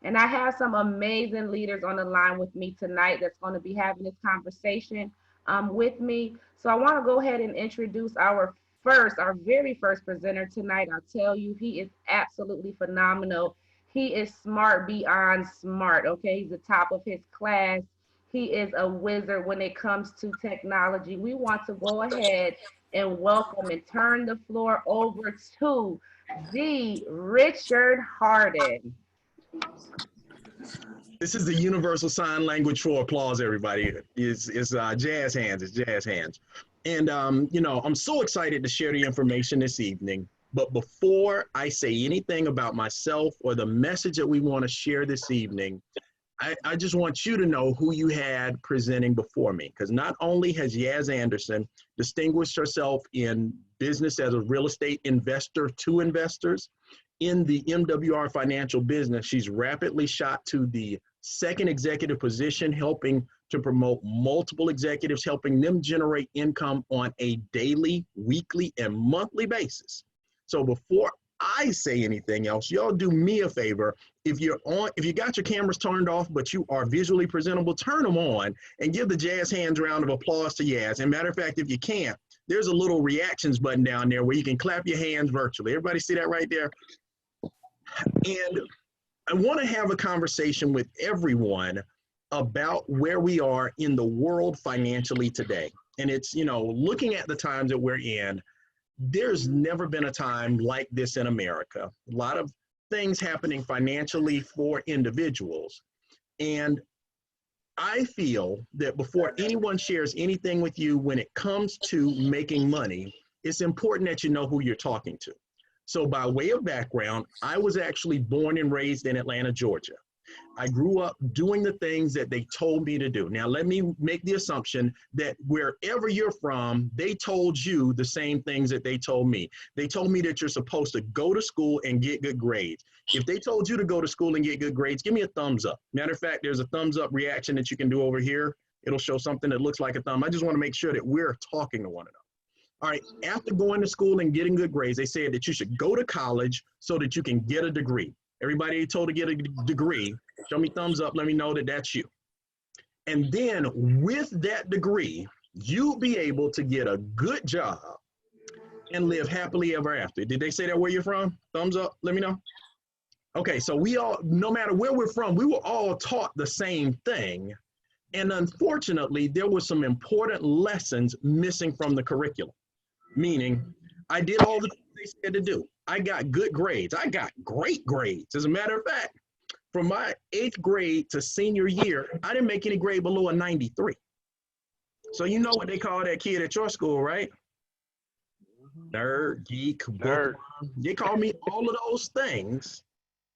And I have some amazing leaders on the line with me tonight that's going to be having this conversation with me. So I want to go ahead and introduce our very first presenter tonight. I'll tell you, he is absolutely phenomenal. He is smart beyond smart. Okay, he's the top of his class. He is a wizard when it comes to technology. We want to go ahead and welcome and turn the floor over to the Richard Hardon. This is the universal sign language for applause, everybody. It's jazz hands, it's jazz hands. And, I'm so excited to share the information this evening. But before I say anything about myself or the message that we want to share this evening, I just want you to know who you had presenting before me. Because not only has Yaz Anderson distinguished herself in business as a real estate investor to investors, in the MWR financial business, she's rapidly shot to the second executive position, helping to promote multiple executives, helping them generate income on a daily, weekly, and monthly basis. So before I say anything else, y'all do me a favor. If you got your cameras turned off, but you are visually presentable, turn them on and give the jazz hands round of applause to Yaz. And matter of fact, if you can't, there's a little reactions button down there where you can clap your hands virtually. Everybody see that right there? And I want to have a conversation with everyone about where we are in the world financially today. And it's, looking at the times that we're in, there's never been a time like this in America. A lot of things happening financially for individuals. And I feel that before anyone shares anything with you when it comes to making money, it's important that you know who you're talking to. So by way of background, I was actually born and raised in Atlanta, Georgia. I grew up doing the things that they told me to do. Now, let me make the assumption that wherever you're from, they told you the same things that they told me. They told me that you're supposed to go to school and get good grades. If they told you to go to school and get good grades, give me a thumbs up. Matter of fact, there's a thumbs up reaction that you can do over here. It'll show something that looks like a thumb. I just want to make sure that we're talking to one another. All right, after going to school and getting good grades, they said that you should go to college so that you can get a degree. Everybody told to get a degree, show me thumbs up, let me know that that's you. And then with that degree, you'll be able to get a good job and live happily ever after. Did they say that where you're from? Thumbs up, let me know. Okay, so we all, no matter where we're from, we were all taught the same thing. And unfortunately, there were some important lessons missing from the curriculum. Meaning, I did all the things they said to do. I got good grades. I got great grades. As a matter of fact, from my 8th grade to senior year, I didn't make any grade below a 93. So you know what they call that kid at your school, right? Nerd, geek, nerd. They call me all of those things.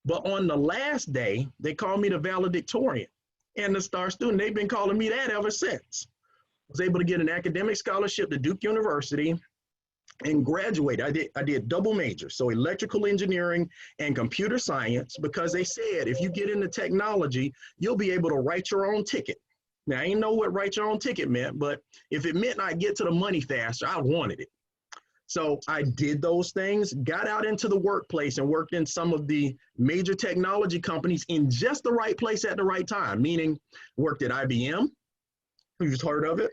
But on the last day, they called me the valedictorian and the star student. They've been calling me that ever since. I was able to get an academic scholarship to Duke University and graduate. I did double majors, so electrical engineering and computer science, because they said if you get into technology, you'll be able to write your own ticket. Now, I didn't know what write your own ticket meant, but if it meant I get to the money faster, I wanted it. So I did those things, got out into the workplace and worked in some of the major technology companies in just the right place at the right time, meaning worked at IBM, you've heard of it,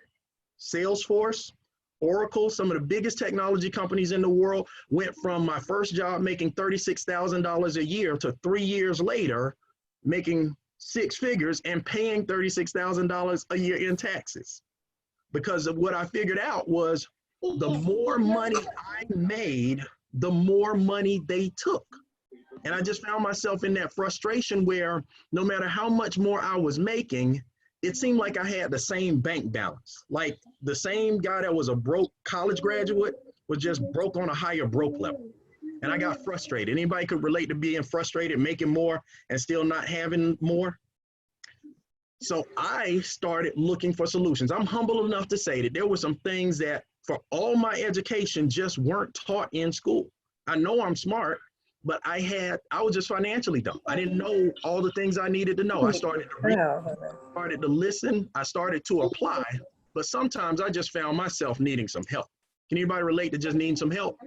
Salesforce, Oracle, some of the biggest technology companies in the world. Went from my first job making $36,000 a year to 3 years later making 6 figures and paying $36,000 a year in taxes. Because of what I figured out was the more money I made, the more money they took. And I just found myself in that frustration where no matter how much more I was making, it seemed like I had the same bank balance. Like the same guy that was a broke college graduate was just broke on a higher broke level. And I got frustrated. Anybody could relate to being frustrated, making more and still not having more? So I started looking for solutions. I'm humble enough to say that there were some things that for all my education just weren't taught in school. I know I'm smart, but I was just financially dumb. I didn't know all the things I needed to know. I started to read, started to listen, I started to apply, but sometimes I just found myself needing some help. Can anybody relate to just needing some help?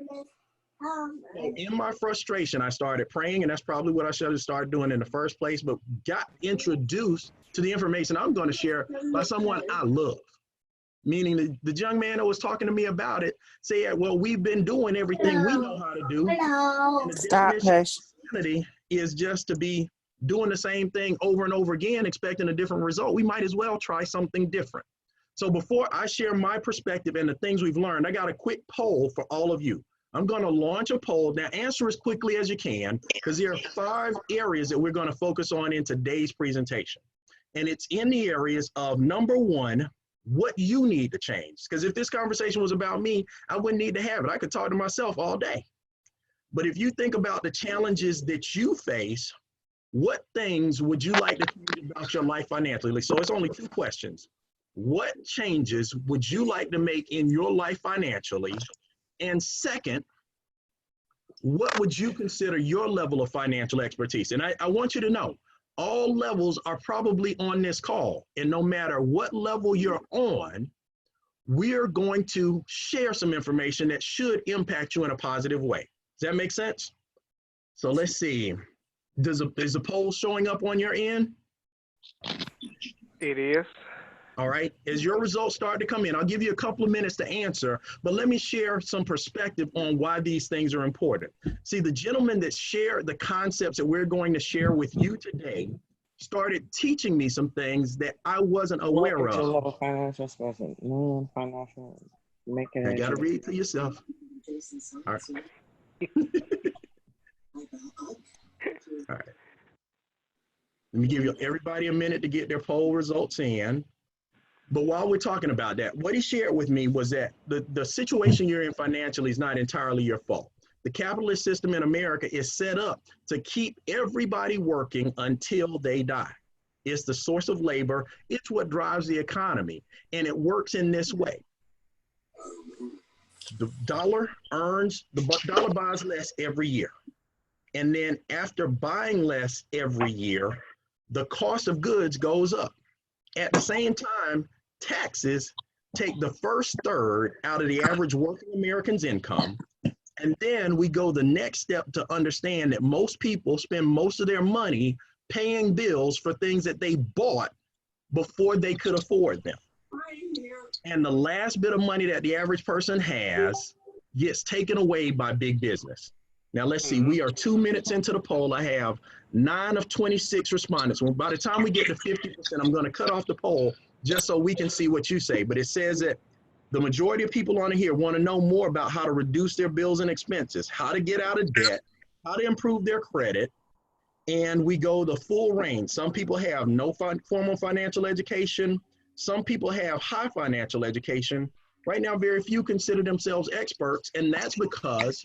So in my frustration, I started praying, and that's probably what I should have started doing in the first place, but got introduced to the information I'm going to share by someone I love. Meaning the young man that was talking to me about it said, well, we've been doing everything we know how to do. And the Stop, definition hush. of insanity is just to be doing the same thing over and over again, expecting a different result. We might as well try something different. So before I share my perspective and the things we've learned, I got a quick poll for all of you. I'm going to launch a poll. Now, answer as quickly as you can, because there are 5 areas that we're going to focus on in today's presentation. And it's in the areas of, number 1, what you need to change. Because if this conversation was about me, I wouldn't need to have it. I could talk to myself all day. But if you think about the challenges that you face, what things would you like to change about your life financially? So it's only 2 questions. What changes would you like to make in your life financially? And second, what would you consider your level of financial expertise? And I want you to know, all levels are probably on this call. And no matter what level you're on, we're going to share some information that should impact you in a positive way. Does that make sense? So let's see. Is the poll showing up on your end? It is. All right. As your results start to come in, I'll give you a couple of minutes to answer, but let me share some perspective on why these things are important. See, the gentleman that shared the concepts that we're going to share with you today started teaching me some things that I wasn't aware of. Level financial special, non-financial, making I got to read to yourself. All right. All right. Let me give you everybody a minute to get their poll results in. But while we're talking about that, what he shared with me was that the situation you're in financially is not entirely your fault. The capitalist system in America is set up to keep everybody working until they die. It's the source of labor. It's what drives the economy. And it works in this way. The dollar buys less every year. And then after buying less every year, the cost of goods goes up. At the same time, taxes take the first third out of the average working American's income. And then we go the next step to understand that most people spend most of their money paying bills for things that they bought before they could afford them. And the last bit of money that the average person has gets taken away by big business. Now, let's see, we are 2 minutes into the poll. I have 9 of 26 respondents. Well, by the time we get to 50%, I'm going to cut off the poll just so we can see what you say. But it says that the majority of people on here want to know more about how to reduce their bills and expenses, how to get out of debt, how to improve their credit. And we go the full range. Some people have no formal financial education. Some people have high financial education. Right now, very few consider themselves experts. And that's because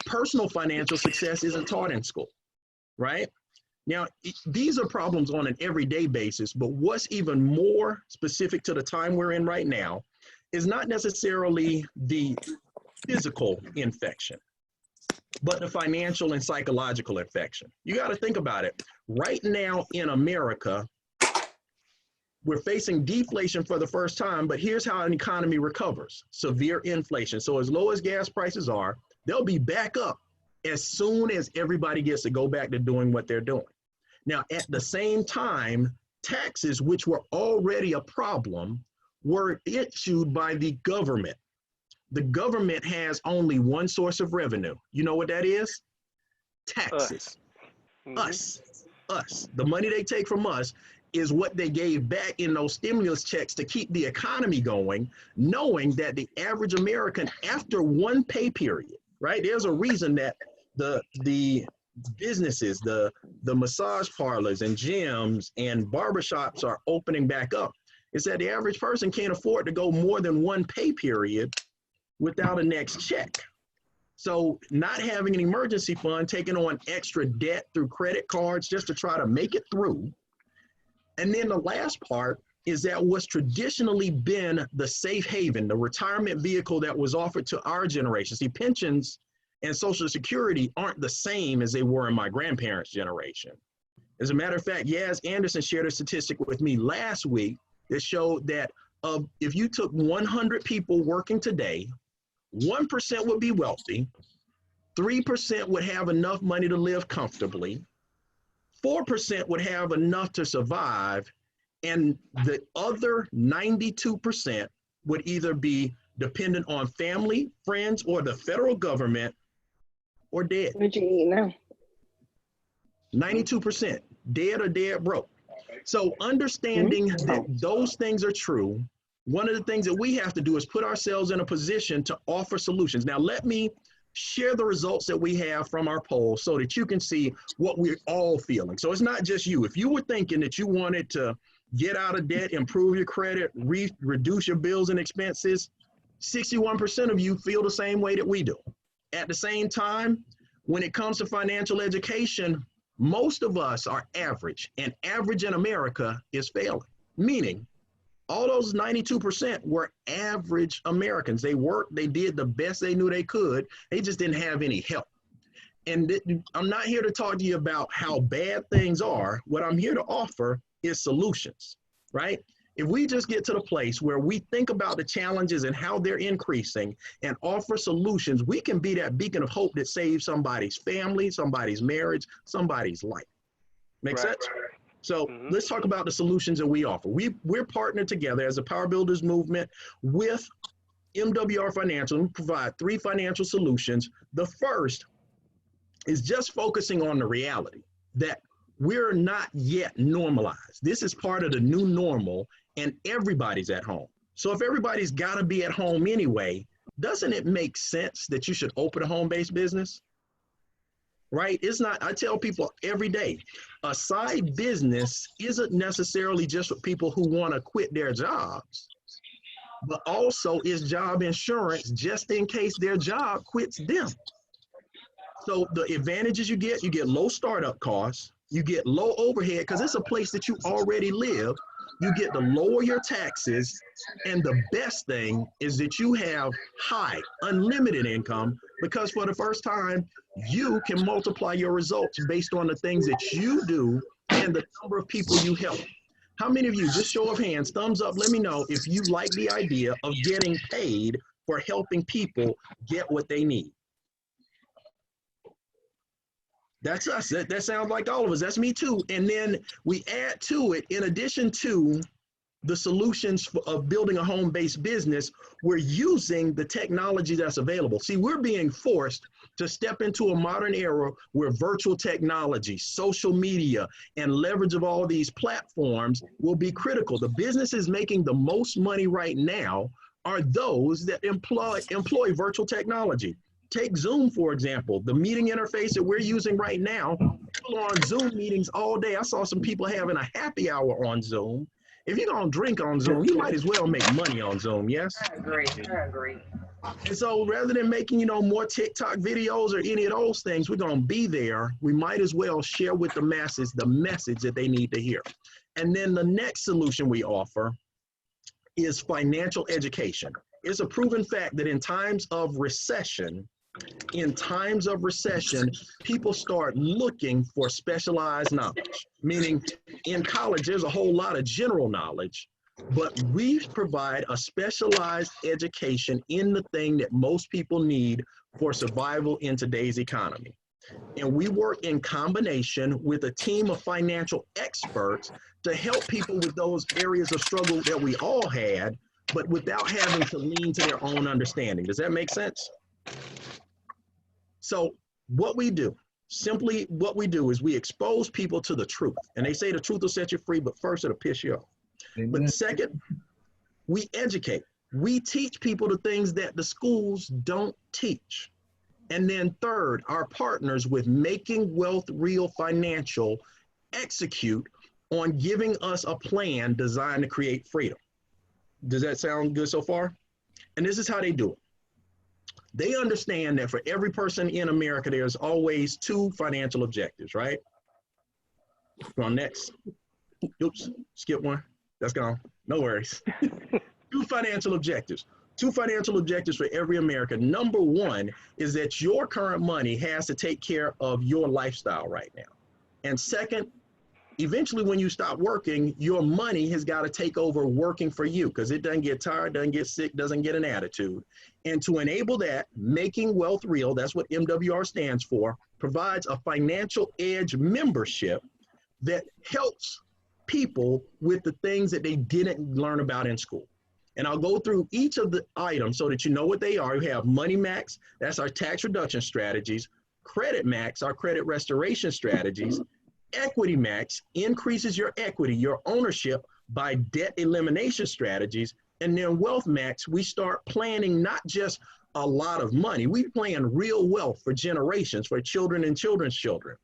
personal financial success isn't taught in school, right? Now, these are problems on an everyday basis, but what's even more specific to the time we're in right now is not necessarily the physical infection, but the financial and psychological infection. You got to think about it. Right now in America, we're facing deflation for the first time, but here's how an economy recovers: severe inflation. So as low as gas prices are, they'll be back up as soon as everybody gets to go back to doing what they're doing. Now, at the same time, taxes, which were already a problem, were issued by the government. The government has only one source of revenue. You know what that is? Taxes. Us. The money they take from us is what they gave back in those stimulus checks to keep the economy going, knowing that the average American, after one pay period, right? There's a reason that the businesses, the massage parlors and gyms and barbershops are opening back up. Is that the average person can't afford to go more than one pay period without a next check. So not having an emergency fund, taking on extra debt through credit cards just to try to make it through. And then the last part is that what's traditionally been the safe haven, the retirement vehicle that was offered to our generation. See, pensions and Social Security aren't the same as they were in my grandparents' generation. As a matter of fact, Yaz Anderson shared a statistic with me last week that showed that if you took 100 people working today, 1% would be wealthy, 3% would have enough money to live comfortably, 4% would have enough to survive, and the other 92% would either be dependent on family, friends, or the federal government, or dead. What you eat now? 92% dead or dead broke. So understanding that those things are true, one of the things that we have to do is put ourselves in a position to offer solutions. Now, let me share the results that we have from our poll so that you can see what we're all feeling. So it's not just you. If you were thinking that you wanted to get out of debt, improve your credit, reduce your bills and expenses, 61% of you feel the same way that we do. At the same time, when it comes to financial education, most of us are average, and average in America is failing, meaning all those 92% were average Americans. They worked, they did the best they knew they could. They just didn't have any help. And I'm not here to talk to you about how bad things are. What I'm here to offer is solutions, right? If we just get to the place where we think about the challenges and how they're increasing and offer solutions, we can be that beacon of hope that saves somebody's family, somebody's marriage, somebody's life. Make sense? So let's talk about the solutions that we offer. We're partnered together as a Power Builders movement with MWR Financial. We provide 3 financial solutions. The first is just focusing on the reality that we're not yet normalized. This is part of the new normal, and everybody's at home. So if everybody's got to be at home anyway, doesn't it make sense that you should open a home-based business? Right? It's not, I tell people every day, a side business isn't necessarily just for people who want to quit their jobs, but also is job insurance just in case their job quits them. So the advantages you get low startup costs, you get low overhead because it's a place that you already live. You get to lower your taxes. And the best thing is that you have high, unlimited income because for the first time, you can multiply your results based on the things that you do and the number of people you help. How many of you, just show of hands, thumbs up, let me know if you like the idea of getting paid for helping people get what they need. That's us. That sounds like all of us. That's me too. And then we add to it, in addition to the solutions of building a home-based business, we're using the technology that's available. See, we're being forced to step into a modern era where virtual technology, social media, and leverage of all these platforms will be critical. The businesses making the most money right now are those that employ virtual technology. Take Zoom, for example, the meeting interface that we're using right now. People are on Zoom meetings all day. I saw some people having a happy hour on Zoom. If you're going to drink on Zoom, you might as well make money on Zoom, yes? I agree. And so rather than making, more TikTok videos or any of those things, we're going to be there. We might as well share with the masses the message that they need to hear. And then the next solution we offer is financial education. It's a proven fact that in times of recession, people start looking for specialized knowledge, meaning in college, there's a whole lot of general knowledge, but we provide a specialized education in the thing that most people need for survival in today's economy. And we work in combination with a team of financial experts to help people with those areas of struggle that we all had, but without having to lean to their own understanding. Does that make sense? So what we do is we expose people to the truth. And they say the truth will set you free, but first it'll piss you off. Amen. But second, we educate. We teach people the things that the schools don't teach. And then third, our partners with Making Wealth Real Financial execute on giving us a plan designed to create freedom. Does that sound good so far? And this is how they do it. They understand that for every person in America, there's always 2 financial objectives, right? Go on next. Oops, skip one. That's gone. No worries. 2 financial objectives. 2 financial objectives for every American. Number 1 is that your current money has to take care of your lifestyle right now. And second, Eventually, when you stop working, your money has got to take over working for you because it doesn't get tired, doesn't get sick, doesn't get an attitude. And to enable that, Making Wealth Real, that's what MWR stands for, provides a financial edge membership that helps people with the things that they didn't learn about in school. And I'll go through each of the items so that you know what they are. We have Money Max, that's our tax reduction strategies. Credit Max, our credit restoration strategies. Equity Max increases your equity, your ownership by debt elimination strategies. And then Wealth Max, we start planning not just a lot of money, we plan real wealth for generations, for children and children's children.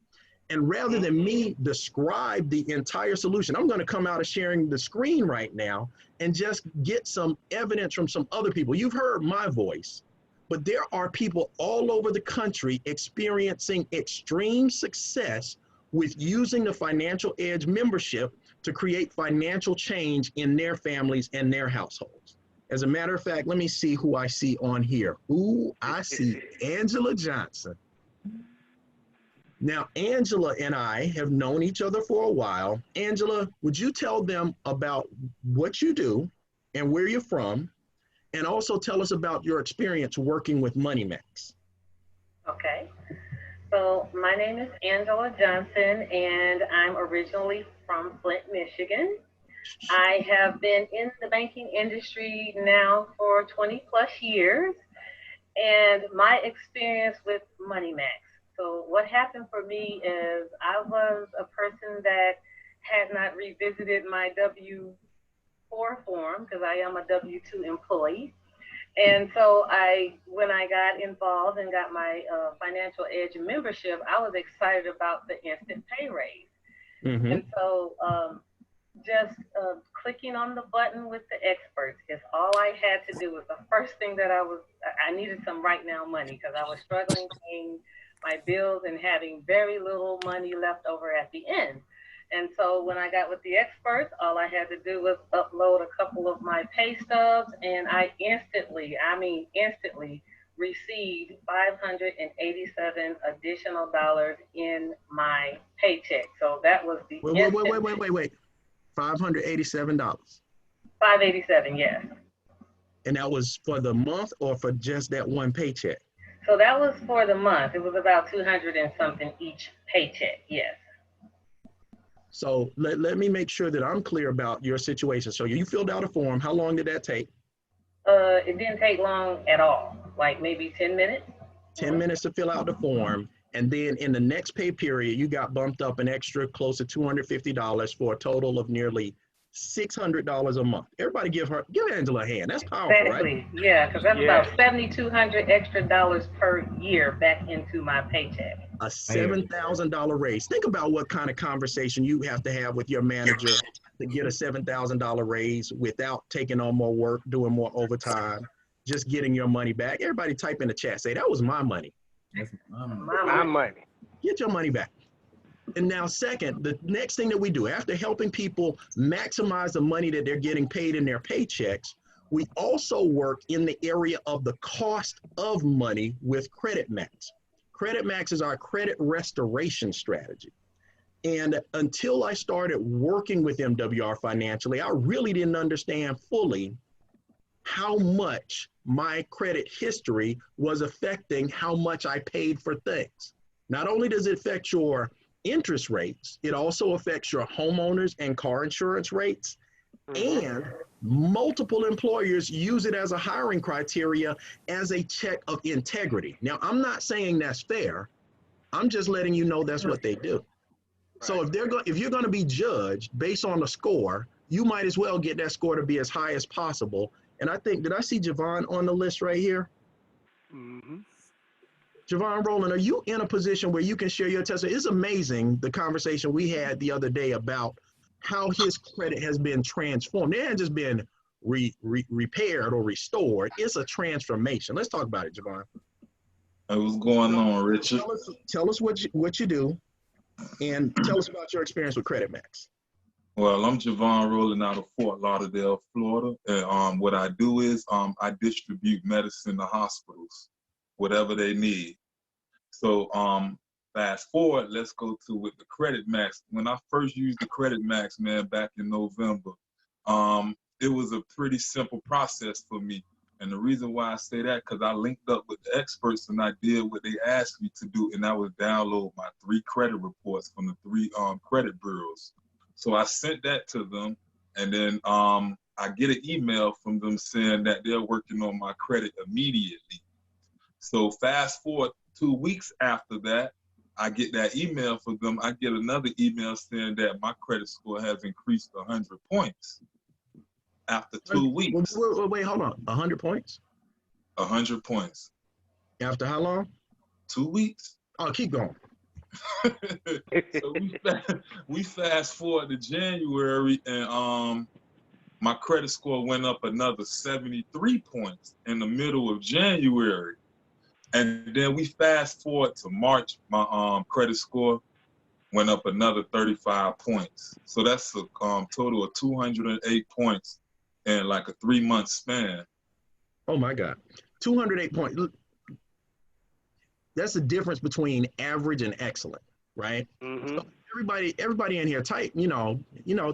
And rather than me describe the entire solution, I'm going to come out of sharing the screen right now and just get some evidence from some other people. You've heard my voice, but there are people all over the country experiencing extreme success with using the Financial Edge membership to create financial change in their families and their households. As a matter of fact, let me see who I see on here. Ooh, I see Angela Johnson. Now, Angela and I have known each other for a while. Angela, would you tell them about what you do and where you're from, and also tell us about your experience working with Money Max? Okay. So my name is Angela Johnson, and I'm originally from Flint, Michigan. I have been in the banking industry now for 20 plus years, and my experience with Money Max. So what happened for me is I was a person that had not revisited my W-4 form because I am a W-2 employee. And so when I got involved and got my Financial Edge membership, I was excited about the instant pay raise. Mm-hmm. And so just clicking on the button with the experts is all I had to do. Was the first thing that I needed some right now money because I was struggling paying my bills and having very little money left over at the end. And so when I got with the experts, all I had to do was upload a couple of my pay stubs, and I instantly received $587 additional dollars in my paycheck. So that was the Wait. $587. $587, yes. And that was for the month or for just that one paycheck? So that was for the month. It was about 200 and something each paycheck, yes. So let me make sure that I'm clear about your situation. So you filled out a form. How long did that take? It didn't take long at all, like maybe 10 minutes. 10 minutes to fill out the form. And then in the next pay period, you got bumped up an extra close to $250 for a total of nearly $600 a month. Everybody give Angela a hand. That's powerful, Exactly. right? Yeah, because that's about $7,200 extra dollars per year back into my paycheck. A $7,000 raise. Think about what kind of conversation you have to have with your manager to get a $7,000 raise without taking on more work, doing more overtime, just getting your money back. Everybody type in the chat, say, that was my money. That's my money. Get your money back. And now, second, the next thing that we do after helping people maximize the money that they're getting paid in their paychecks, we also work in the area of the cost of money with Credit Max. Credit Max is our credit restoration strategy. And until I started working with MWR financially, I really didn't understand fully how much my credit history was affecting how much I paid for things. Not only does it affect your interest rates, it also affects your homeowners and car insurance rates. And multiple employers use it as a hiring criteria as a check of integrity. Now, I'm not saying that's fair. I'm just letting you know that's what they do. Right. So if you're going to be judged based on a score, you might as well get that score to be as high as possible. And I think, did I see Javon on the list right here? Mm-hmm. Javon Rowland, are you in a position where you can share your testimony? It's amazing the conversation we had the other day about how his credit has been transformed. It hasn't just been repaired or restored. It's a transformation. Let's talk about it, Javon. What's going on, Richard? Tell us what you do, and tell us about your experience with Credit Max. Well, I'm Javon Rowland out of Fort Lauderdale, Florida. And what I do is I distribute medicine to hospitals, whatever they need. So Fast forward, let's go to with the Credit Max. When I first used the Credit Max, man, back in November, it was a pretty simple process for me. And the reason why I say that, because I linked up with the experts and I did what they asked me to do, and that was download my 3 credit reports from the 3 credit bureaus. So I sent that to them, and then I get an email from them saying that they're working on my credit immediately. So fast forward 2 weeks after that, I get that email from them. I get another email saying that my credit score has increased 100 points after 2 weeks. Wait, hold on. 100 points? 100 points. After how long? 2 weeks. Oh, keep going. So we fast forward to January, and my credit score went up another 73 points in the middle of January. And then we fast forward to March, my credit score went up another 35 points. So that's a total of 208 points in like a 3-month span. Oh my God. 208 points. That's the difference between average and excellent, right? Mm-hmm. So everybody in here type,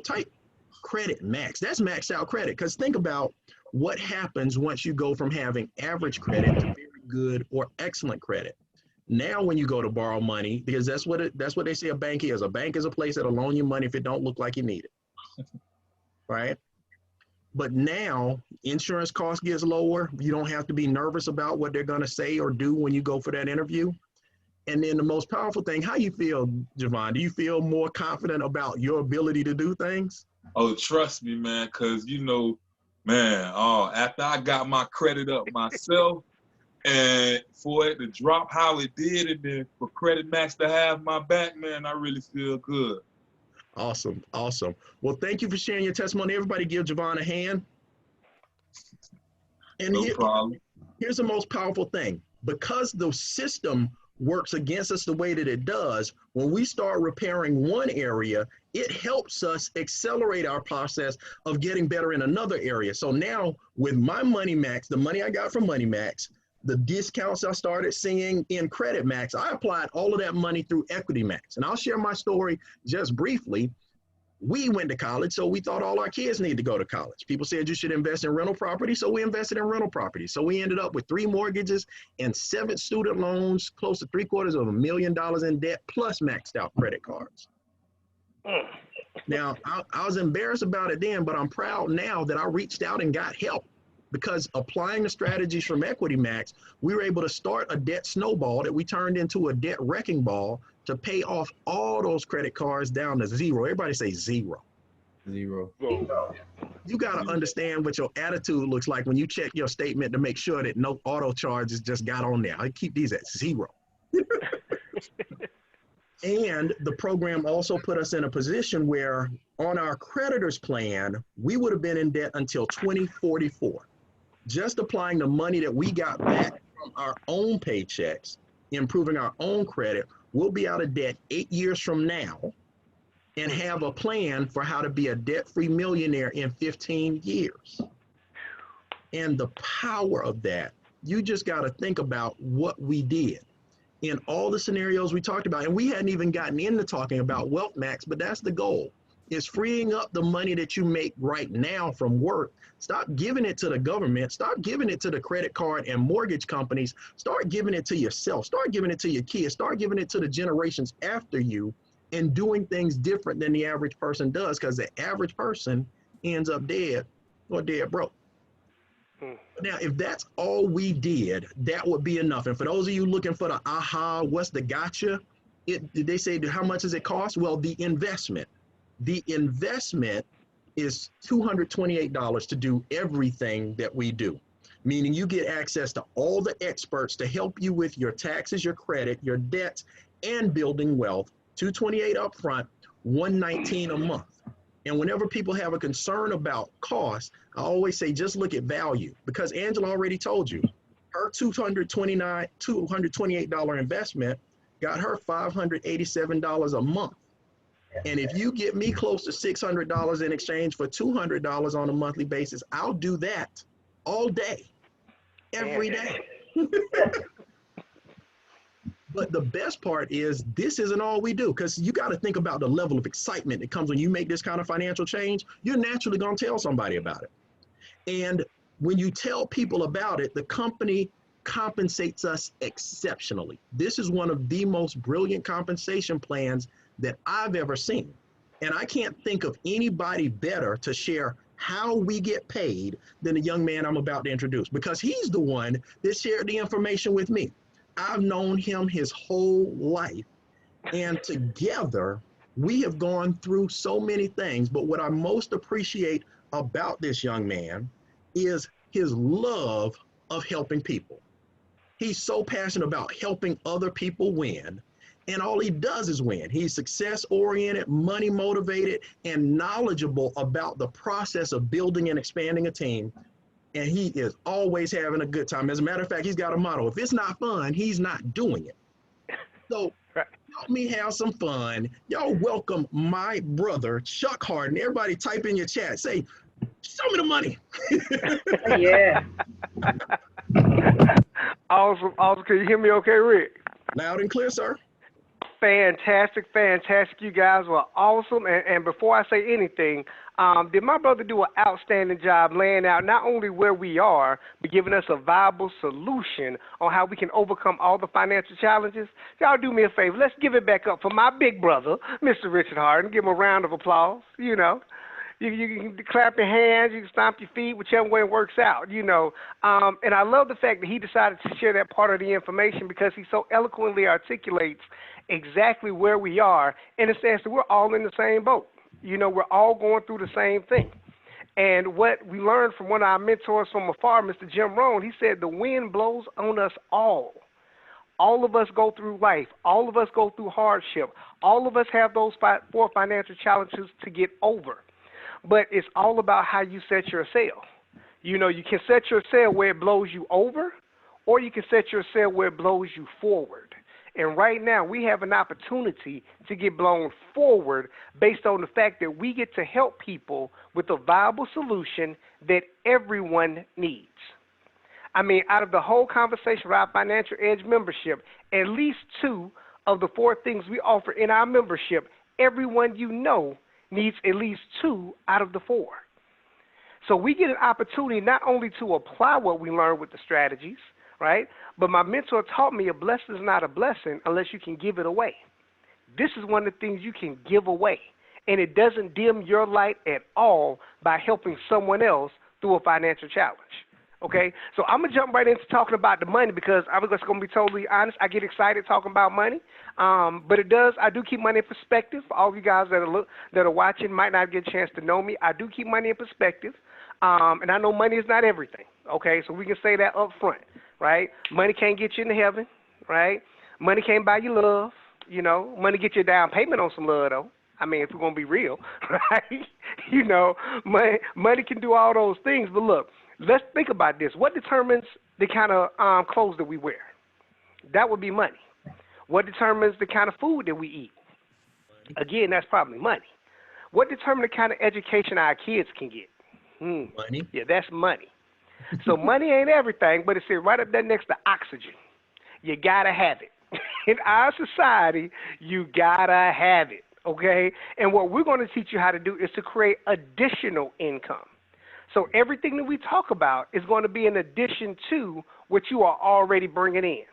type Credit Max. That's maxed out credit. Because think about what happens once you go from having average credit to very good or excellent credit. Now, when you go to borrow money, because that's what they say a bank is. A bank is a place that'll loan you money if it don't look like you need it, right? But now insurance cost gets lower. You don't have to be nervous about what they're going to say or do when you go for that interview. And then the most powerful thing, how you feel, Javon? Do you feel more confident about your ability to do things? Oh, trust me, man, because after I got my credit up myself, and for it to drop how it did, and then for Credit Max to have my back, man, I really feel good. Awesome. Well, thank you for sharing your testimony. Everybody give Javon a hand. And No problem. Here's the most powerful thing. Because the system works against us the way that it does, when we start repairing one area, it helps us accelerate our process of getting better in another area. So now with my Money Max, the money I got from Money Max, the discounts I started seeing in Credit Max, I applied all of that money through Equity Max. And I'll share my story just briefly. We went to college, so we thought all our kids needed to go to college. People said you should invest in rental property, so we invested in rental property. So we ended up with 3 mortgages and 7 student loans, close to $750,000 in debt, plus maxed out credit cards. Now, I was embarrassed about it then, but I'm proud now that I reached out and got help. Because applying the strategies from Equity Max, we were able to start a debt snowball that we turned into a debt wrecking ball to pay off all those credit cards down to zero. Everybody say zero. Zero. You got to understand what your attitude looks like when you check your statement to make sure that no auto charges just got on there. I keep these at zero. And the program also put us in a position where on our creditors plan, we would have been in debt until 2044. Just applying the money that we got back from our own paychecks, improving our own credit, we'll be out of debt 8 years from now and have a plan for how to be a debt-free millionaire in 15 years. And the power of that, you just got to think about what we did in all the scenarios we talked about. And we hadn't even gotten into talking about Wealth Max, but that's the goal. Is freeing up the money that you make right now from work. Stop giving it to the government. Stop giving it to the credit card and mortgage companies. Start giving it to yourself. Start giving it to your kids. Start giving it to the generations after you, and doing things different than the average person does, because the average person ends up dead or dead broke. Now, if that's all we did, that would be enough. And for those of you looking for the aha, what's the gotcha? They say, how much does it cost? Well, the investment. The investment is $228 to do everything that we do, meaning you get access to all the experts to help you with your taxes, your credit, your debts, and building wealth. $228 up front, $119 a month. And whenever people have a concern about cost, I always say just look at value, because Angela already told you her $228 investment got her $587 a month. And if you get me close to $600 in exchange for $200 on a monthly basis, I'll do that all day, every day. But the best part is this isn't all we do, because you got to think about the level of excitement that comes when you make this kind of financial change. You're naturally going to tell somebody about it. And when you tell people about it, the company compensates us exceptionally. This is one of the most brilliant compensation plans that I've ever seen. And I can't think of anybody better to share how we get paid than the young man I'm about to introduce, because he's the one that shared the information with me. I've known him his whole life, and together we have gone through so many things. But what I most appreciate about this young man is his love of helping people. He's so passionate about helping other people win, and all he does is win. He's success oriented, money motivated, and knowledgeable about the process of building and expanding a team. And he is always having a good time. As a matter of fact, he's got a motto: if it's not fun, he's not doing it. So help me have some fun. Y'all welcome my brother, Chuck Hardon. Everybody type in your chat, say, show me the money. Yeah. Awesome, awesome. Can you hear me okay, Rick? Loud and clear, sir. Fantastic, fantastic. You guys were awesome. And before I say anything, did my brother do an outstanding job laying out not only where we are, but giving us a viable solution on how we can overcome all the financial challenges? Y'all do me a favor. Let's give it back up for my big brother, Mr. Richard Hardon. Give him a round of applause, you know. You can clap your hands, you can stomp your feet, whichever way it works out, you know. And I love the fact that he decided to share that part of the information, because he so eloquently articulates exactly where we are, in the sense that we're all in the same boat. You know, we're all going through the same thing. And what we learned from one of our mentors from afar, Mr. Jim Rohn, he said the wind blows on us all. All of us go through life. All of us go through hardship. All of us have those 4 financial challenges to get over. But it's all about how you set your sail. You know, you can set your sail where it blows you over, or you can set your sail where it blows you forward. And right now, we have an opportunity to get blown forward based on the fact that we get to help people with a viable solution that everyone needs. I mean, out of the whole conversation about our Financial Edge membership, at least 2 of the 4 things we offer in our membership, everyone you know needs at least 2 out of the 4. So we get an opportunity not only to apply what we learn with the strategies, right, but my mentor taught me a blessing is not a blessing unless you can give it away. This is one of the things you can give away, and it doesn't dim your light at all by helping someone else through a financial challenge. Okay, so I'm going to jump right into talking about the money, because I'm just going to be totally honest. I get excited talking about money, but I do keep money in perspective. For all of you guys that are watching might not get a chance to know me, I do keep money in perspective, and I know money is not everything, okay, so we can say that up front, right? Money can't get you into heaven, right? Money can't buy you love, you know. Money get you a down payment on some love, though. I mean, if we're going to be real, right? You know, money can do all those things, but look, let's think about this. What determines the kind of clothes that we wear? That would be money. What determines the kind of food that we eat? Again, that's probably money. What determines the kind of education our kids can get? Money. Yeah, that's money. So money ain't everything, but it's right up there next to oxygen. You got to have it. In our society, you got to have it, okay? And what we're going to teach you how to do is to create additional income. So everything that we talk about is going to be in addition to what you are already bringing in.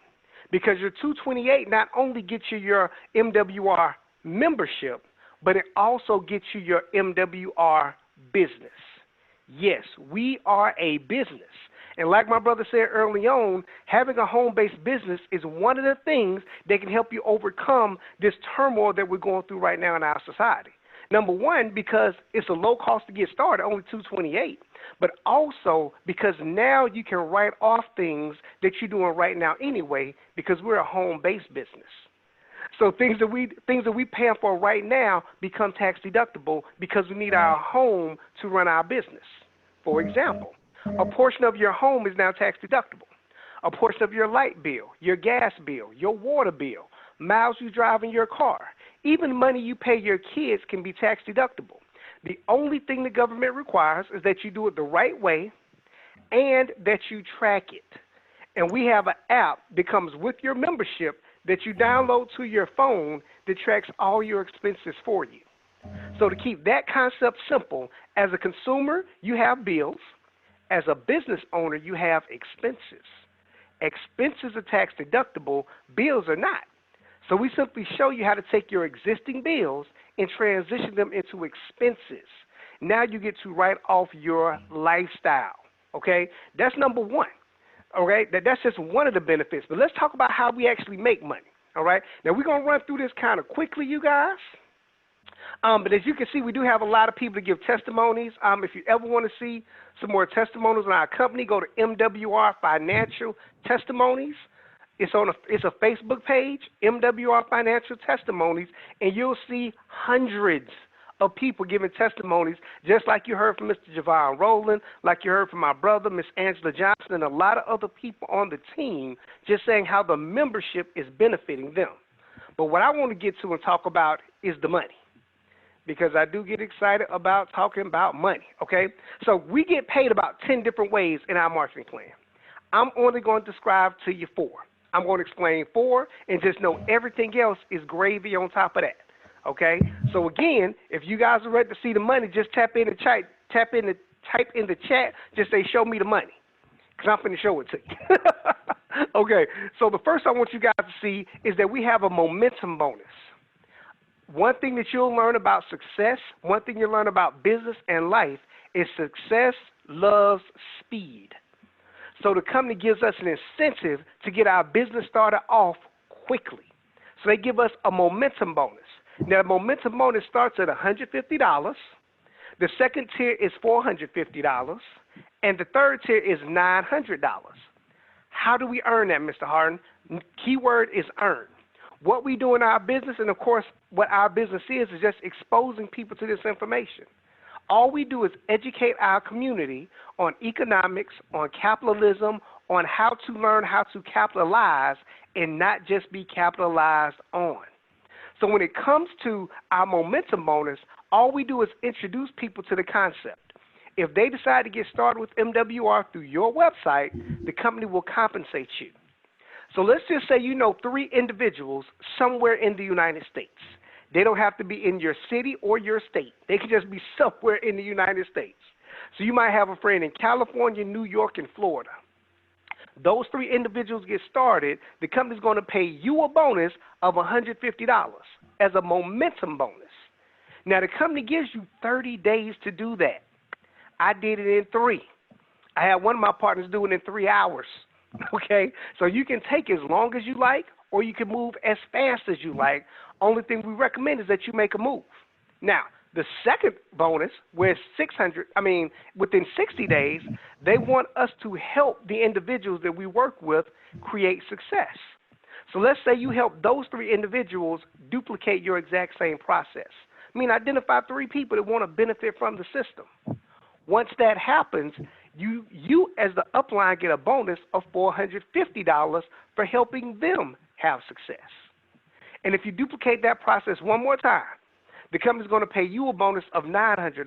Because your 228 not only gets you your MWR membership, but it also gets you your MWR business. Yes, we are a business. And like my brother said early on, having a home-based business is one of the things that can help you overcome this turmoil that we're going through right now in our society. Number one, because it's a low cost to get started, only $228, but also because now you can write off things that you're doing right now anyway, because we're a home-based business. So things that we pay for right now become tax deductible because we need our home to run our business. For example, a portion of your home is now tax deductible. A portion of your light bill, your gas bill, your water bill, miles you drive in your car, even money you pay your kids can be tax deductible. The only thing the government requires is that you do it the right way and that you track it. And we have an app that comes with your membership that you download to your phone that tracks all your expenses for you. So to keep that concept simple, as a consumer, you have bills. As a business owner, you have expenses. Expenses are tax deductible, bills are not. So we simply show you how to take your existing bills and transition them into expenses. Now you get to write off your lifestyle. Okay? That's number one. All right? That's just one of the benefits. But let's talk about how we actually make money. All right? Now we're going to run through this kind of quickly, you guys. But as you can see, we do have a lot of people to give testimonies. If you ever want to see some more testimonies on our company, go to MWR Financial Testimonies. It's a Facebook page, MWR Financial Testimonies, and you'll see hundreds of people giving testimonies, just like you heard from Mr. Javon Rowland, like you heard from my brother, Miss Angela Johnson, and a lot of other people on the team, just saying how the membership is benefiting them. But what I want to get to and talk about is the money, because I do get excited about talking about money, okay? So we get paid about 10 different ways in our marketing plan. I'm only going to describe to you 4. I'm going to explain 4, and just know everything else is gravy on top of that, okay? So again, if you guys are ready to see the money, just type in the chat, just say, show me the money, because I'm finna show it to you. Okay, so the first I want you guys to see is that we have a momentum bonus. One thing that you'll learn about success, one thing you'll learn about business and life is success loves speed. So the company gives us an incentive to get our business started off quickly. So they give us a momentum bonus. Now, the momentum bonus starts at $150. The second tier is $450. And the third tier is $900. How do we earn that, Mr. Hardon? Keyword is earn. What we do in our business, and of course what our business is just exposing people to this information. All we do is educate our community on economics, on capitalism, on how to learn how to capitalize and not just be capitalized on. So when it comes to our momentum bonus, all we do is introduce people to the concept. If they decide to get started with MWR through your website, the company will compensate you. So let's just say you know 3 individuals somewhere in the United States. They don't have to be in your city or your state. They can just be somewhere in the United States. So you might have a friend in California, New York, and Florida. Those 3 individuals get started, the company's going to pay you a bonus of $150 as a momentum bonus. Now, the company gives you 30 days to do that. I did it in 3. I had one of my partners do it in 3 hours. Okay? So you can take as long as you like, or you can move as fast as you like. Only thing we recommend is that you make a move. Now, the second bonus, where within 60 days, they want us to help the individuals that we work with create success. So let's say you help those 3 individuals duplicate your exact same process. Identify 3 people that want to benefit from the system. Once that happens, you as the upline get a bonus of $450 for helping them have success. And if you duplicate that process one more time, the company's going to pay you a bonus of $900.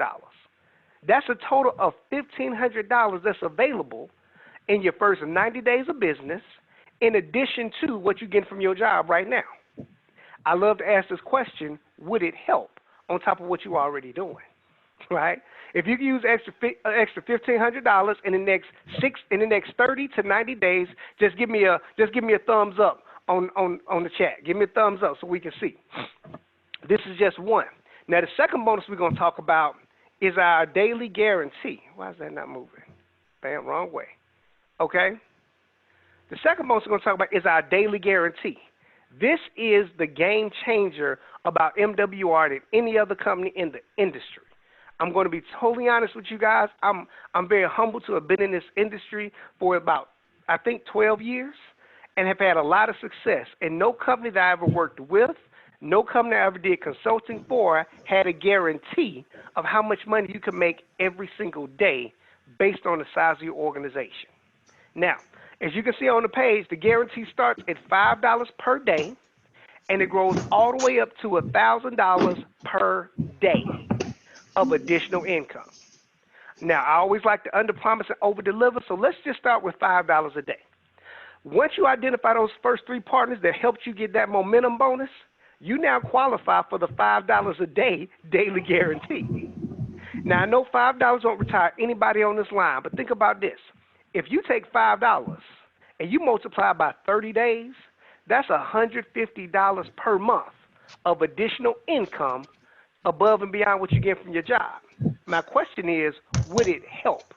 That's a total of $1,500 that's available in your first 90 days of business, in addition to what you get from your job right now. I love to ask this question: would it help on top of what you're already doing? Right? If you can use extra $1,500 in the next 30 to 90 days, just give me a thumbs up on the chat. Give me a thumbs up so we can see. This is just one. Now, the second bonus we're going to talk about is our daily guarantee. Why is that not moving? Bam, wrong way. Okay? The second bonus we're going to talk about is our daily guarantee. This is the game changer about MWR than any other company in the industry. I'm going to be totally honest with you guys. I'm very humbled to have been in this industry for about, 12 years, and have had a lot of success. And no company that I ever worked with, no company I ever did consulting for, had a guarantee of how much money you can make every single day based on the size of your organization. Now, as you can see on the page, the guarantee starts at $5 per day, and it grows all the way up to $1,000 per day of additional income. Now, I always like to underpromise and overdeliver, so let's just start with $5 a day. Once you identify those first 3 partners that helped you get that momentum bonus, you now qualify for the $5 a day daily guarantee. Now, I know $5 won't retire anybody on this line, but think about this. If you take $5 and you multiply by 30 days, that's $150 per month of additional income above and beyond what you get from your job. My question is, would it help?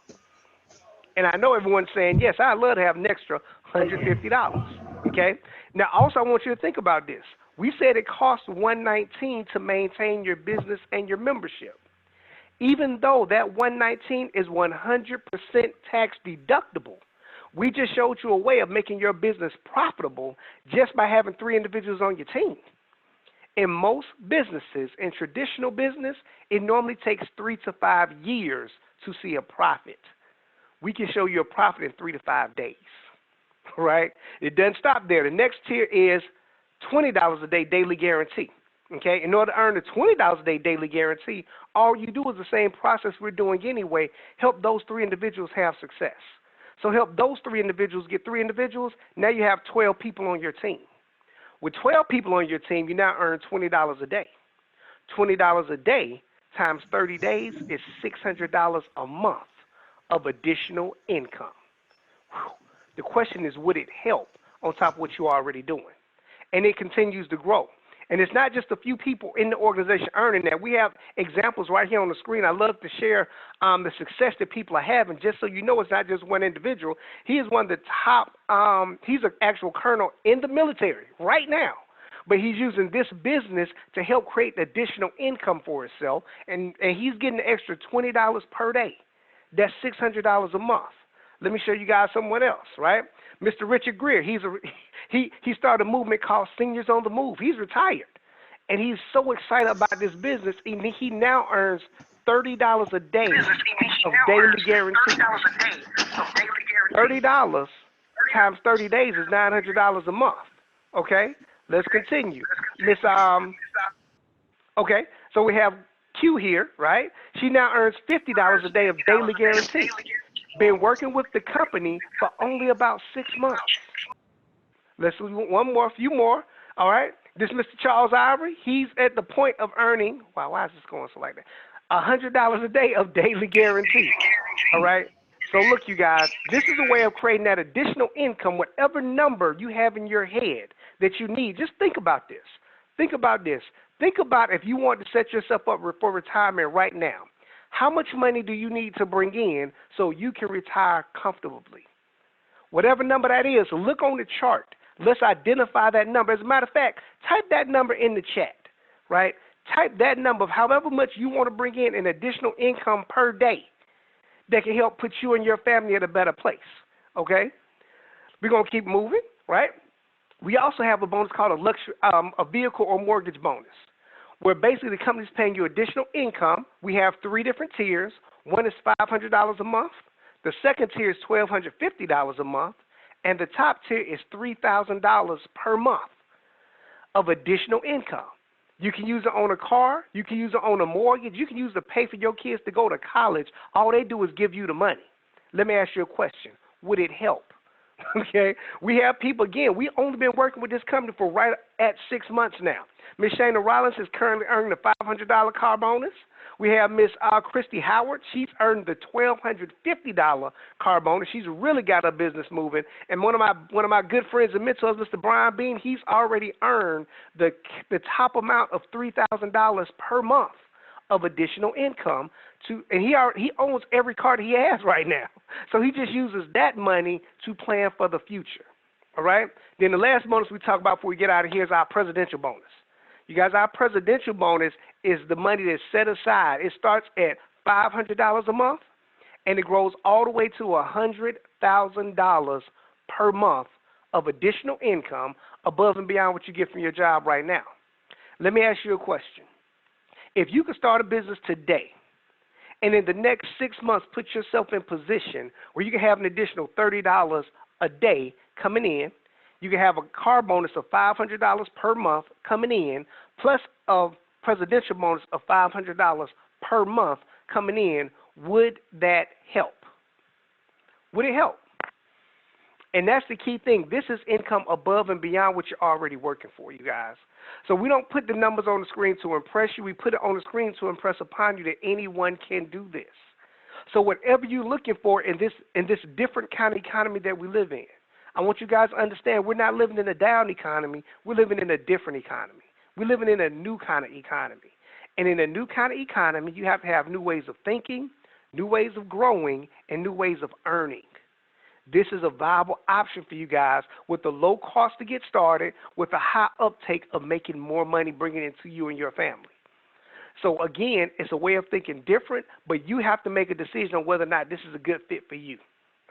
And I know everyone's saying, yes, I'd love to have an extra $150, okay? Now, also, I want you to think about this. We said it costs $119 to maintain your business and your membership. Even though that $119 is 100% tax deductible, we just showed you a way of making your business profitable just by having 3 individuals on your team. In most businesses, in traditional business, it normally takes 3 to 5 years to see a profit. We can show you a profit in 3 to 5 days, right? It doesn't stop there. The next tier is $20 a day daily guarantee, okay? In order to earn the $20 a day daily guarantee, all you do is the same process we're doing anyway, help those 3 individuals have success. So help those 3 individuals get 3 individuals. Now you have 12 people on your team. With 12 people on your team, you now earn $20 a day. $20 a day times 30 days is $600 a month of additional income. Whew. The question is, would it help on top of what you're already doing? And it continues to grow. And it's not just a few people in the organization earning that. We have examples right here on the screen. I love to share the success that people are having, just so you know it's not just one individual. He is one of the top, he's an actual colonel in the military right now. But he's using this business to help create additional income for himself, and he's getting an extra $20 per day. That's $600 a month. Let me show you guys someone else, right? Mr. Richard Greer, he started a movement called Seniors on the Move. He's retired, and he's so excited about this business. He now earns $30 a day of daily guarantee. $30 times 30 days is $900 a month. Okay, let's continue. Okay, so we have Q here, right? She now earns $50 a day of daily guarantee. Been working with the company for only about 6 months. Let's do a few more. All right. This Mr. Charles Ivory, he's at the point of earning, wow, why is this going so like that? $100 a day of daily guarantee. All right. So look, you guys, this is a way of creating that additional income, whatever number you have in your head that you need. Just think about this. Think about this. Think about if you want to set yourself up for retirement right now. How much money do you need to bring in so you can retire comfortably? Whatever number that is, look on the chart. Let's identify that number. As a matter of fact, type that number in the chat, right? Type that number of however much you want to bring in additional income per day that can help put you and your family at a better place, okay? We're going to keep moving, right? We also have a bonus called a vehicle or mortgage bonus, where basically the company's paying you additional income. We have 3 different tiers. One is $500 a month. The second tier is $1,250 a month. And the top tier is $3,000 per month of additional income. You can use it on a car. You can use it on a mortgage. You can use it to pay for your kids to go to college. All they do is give you the money. Let me ask you a question. Would it help? Okay, we have people, again, we've only been working with this company for right at 6 months now. Miss Shana Rollins is currently earning the $500 car bonus. We have Miss Christy Howard. She's earned the $1,250 car bonus. She's really got her business moving. And one of my good friends and mentors, Mr. Brian Bean, he's already earned the top amount of $3,000 per month of additional income and he owns every car that he has right now. So he just uses that money to plan for the future. All right? Then the last bonus we talk about before we get out of here is our presidential bonus. You guys, our presidential bonus is the money that's set aside. It starts at $500 a month, and it grows all the way to $100,000 per month of additional income above and beyond what you get from your job right now. Let me ask you a question. If you could start a business today and in the next 6 months put yourself in position where you can have an additional $30 a day coming in, you can have a car bonus of $500 per month coming in, plus a presidential bonus of $500 per month coming in, would that help? Would it help? And that's the key thing. This is income above and beyond what you're already working for, you guys. So we don't put the numbers on the screen to impress you. We put it on the screen to impress upon you that anyone can do this. So whatever you're looking for in this different kind of economy that we live in, I want you guys to understand we're not living in a down economy. We're living in a different economy. We're living in a new kind of economy. And in a new kind of economy, you have to have new ways of thinking, new ways of growing, and new ways of earning. This is a viable option for you guys with a low cost to get started, with a high uptake of making more money, bringing it to you and your family. So again, it's a way of thinking different, but you have to make a decision on whether or not this is a good fit for you.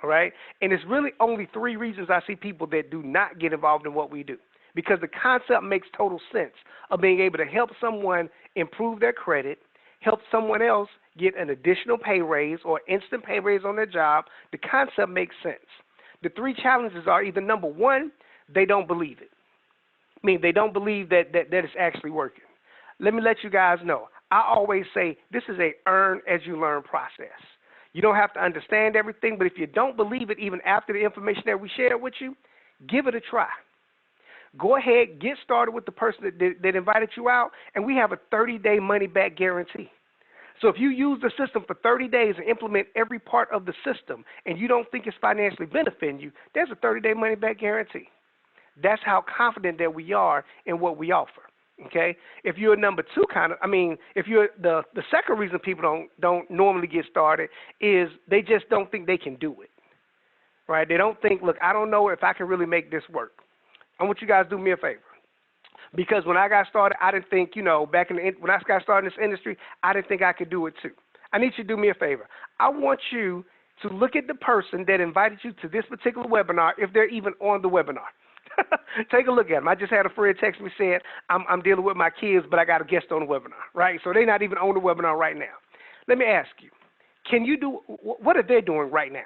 All right? And it's really only 3 reasons I see people that do not get involved in what we do. Because the concept makes total sense of being able to help someone improve their credit, help someone else get an additional pay raise or instant pay raise on their job. The concept makes sense. The 3 challenges are either number 1, they don't believe it. I mean, they don't believe that it's actually working. Let me let you guys know. I always say this is a earn as you learn process. You don't have to understand everything, but if you don't believe it, even after the information that we share with you, give it a try. Go ahead, get started with the person that invited you out, and we have a 30-day money-back guarantee. So if you use the system for 30 days and implement every part of the system and you don't think it's financially benefiting you, there's a 30-day money-back guarantee. That's how confident that we are in what we offer. Okay, if you're number 2 if you're the second reason people don't normally get started is they just don't think they can do it, right? They don't think, look, I don't know if I can really make this work. I want you guys to do me a favor, because when I got started, I didn't think, when I got started in this industry, I didn't think I could do it too. I need you to do me a favor. I want you to look at the person that invited you to this particular webinar, if they're even on the webinar. Take a look at them. I just had a friend text me saying, I'm dealing with my kids, but I got a guest on the webinar, right? So they're not even on the webinar right now. Let me ask you, what are they doing right now?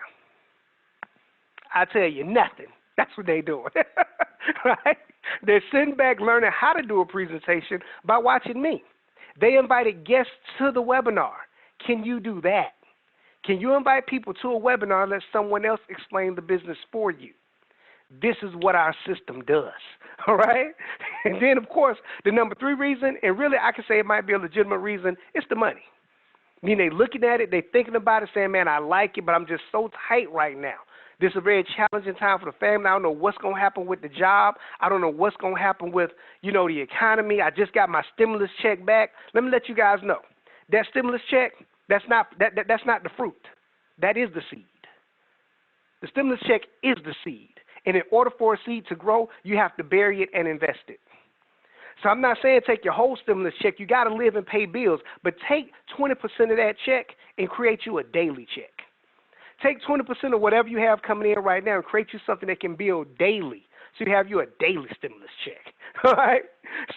I tell you, nothing. That's what they're doing, right? They're sitting back learning how to do a presentation by watching me. They invited guests to the webinar. Can you do that? Can you invite people to a webinar and let someone else explain the business for you? This is what our system does, all right? And then, of course, the number 3 reason, and really I can say it might be a legitimate reason, it's the money. I mean, they're looking at it, they're thinking about it, saying, man, I like it, but I'm just so tight right now. This is a very challenging time for the family. I don't know what's going to happen with the job. I don't know what's going to happen with, the economy. I just got my stimulus check back. Let me let you guys know. That stimulus check, that's not the fruit. That is the seed. The stimulus check is the seed. And in order for a seed to grow, you have to bury it and invest it. So I'm not saying take your whole stimulus check. You got to live and pay bills. But take 20% of that check and create you a daily check. Take 20% of whatever you have coming in right now and create you something that can build daily. So you have you a daily stimulus check. All right?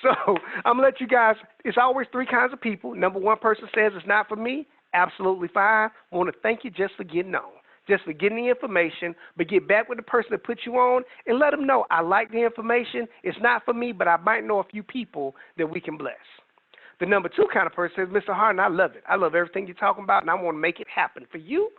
So I'm going to let you guys, it's always 3 kinds of people. Number 1 person says it's not for me. Absolutely fine. I want to thank you just for getting on. Just for getting the information, but get back with the person that put you on and let them know, I like the information. It's not for me, but I might know a few people that we can bless. The number 2 kind of person says, Mr. Hardon, I love it. I love everything you're talking about, and I want to make it happen for you.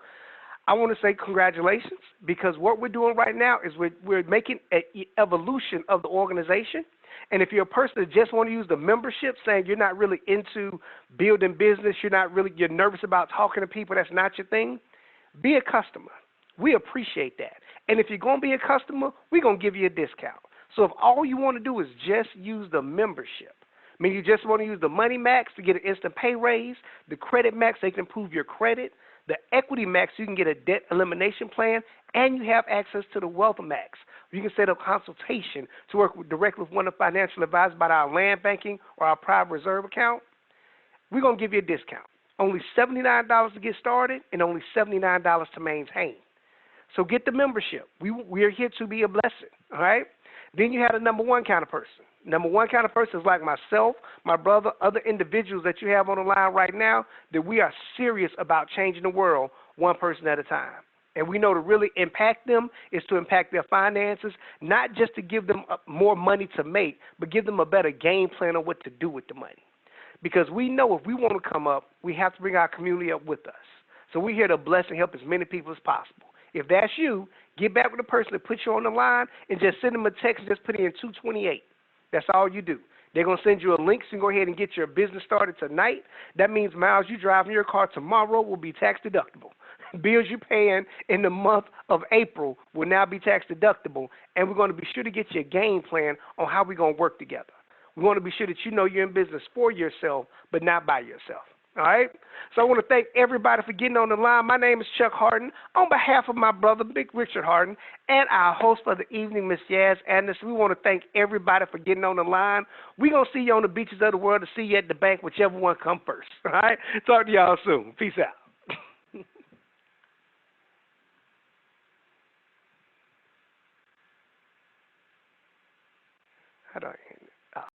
I want to say congratulations, because what we're doing right now is we're making an evolution of the organization. And if you're a person that just want to use the membership, saying you're not really into building business, you're nervous about talking to people, that's not your thing, be a customer. We appreciate that. And if you're going to be a customer, we're going to give you a discount. So if all you want to do is just use the membership, I mean, you just want to use the Money Max to get an instant pay raise, the Credit Max, they can improve your credit, the Equity Max, you can get a debt elimination plan, and you have access to the Wealth Max. You can set up consultation to work directly with one of the financial advisors about our land banking or our private reserve account. We're going to give you a discount. Only $79 to get started and only $79 to maintain. So get the membership. We are here to be a blessing, all right? Then you have the number 1 kind of person. Number 1 kind of person is like myself, my brother, other individuals that you have on the line right now, that we are serious about changing the world 1 person at a time. And we know to really impact them is to impact their finances, not just to give them more money to make, but give them a better game plan on what to do with the money. Because we know if we want to come up, we have to bring our community up with us. So we're here to bless and help as many people as possible. If that's you, Get back with the person that put you on the line and just send them a text and just put in 228. That's all you do. They're going to send you a link, so you can go ahead and get your business started tonight. That means miles you drive in your car tomorrow will be tax deductible. Bills you're paying in the month of April will now be tax deductible, and we're going to be sure to get you a game plan on how we're going to work together. We want to be sure that you know you're in business for yourself, but not by yourself. All right? So I want to thank everybody for getting on the line. My name is Chuck Hardon. On behalf of my brother, Big Richard Hardon, and our host for the evening, Miss Yaz Anderson, we want to thank everybody for getting on the line. We're going to see you on the beaches of the world, to see you at the bank, whichever one come first. All right? Talk to y'all soon. Peace out. How do I end it?